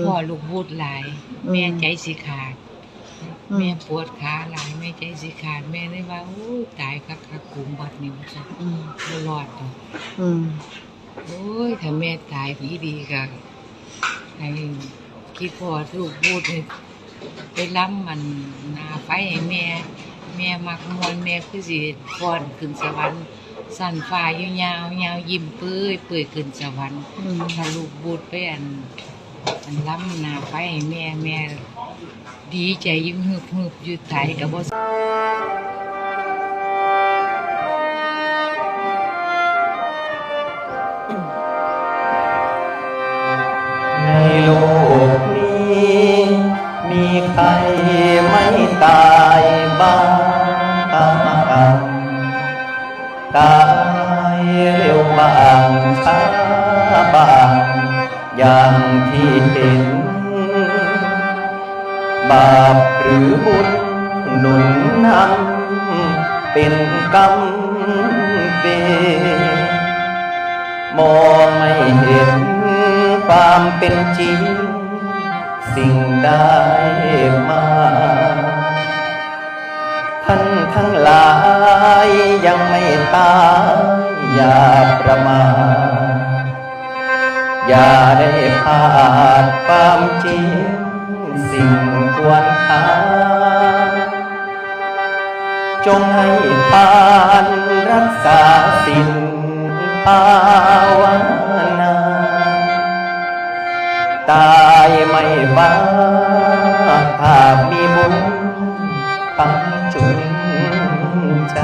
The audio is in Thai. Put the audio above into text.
พ่อลูกบูดหลายแม่ใจสิขาดแม่ปวดขาหลายแม่ใจสิขาดแม่เลยว่าโอ้ยตายคักๆกุมบัดนี้ว่าซั่นบ่รอดดอกโอ้ยถ้าแม่ตายดีๆก็ให้คิดพ่อลูกบูดนี่ไปล้ำมันหน้าไฟให้แม่มักม่วนแม่คือสิฟ้อนขึ้นสวรรค์สั่นฟ้าอยู่ยาวๆยิ้มเปื้อยขึ้นสวรรค์ถ้าลูกบูดไปอันล้ำหน้าไฟให้แม่ดีใจยิ่งฮึบอยู่ตายก็บ่ในโลกนี้มีใครไม่ตายบ้างตายเร็วบ้างช้าบ้างอย่างที่เห็นบาปหรือบุญหนุนนำเป็นกรรมเวรมองไม่เห็นความเป็นจริงสิ่งได้มาท่านทั้งหลายยังไม่ตายอย่าประมาทอย่าได้พลาดความจริงสิ่งควรหาจงให้ทานรักษาสิ่งภาวนาตายไม่บ้าถ้ามีบุญปังจุนใจ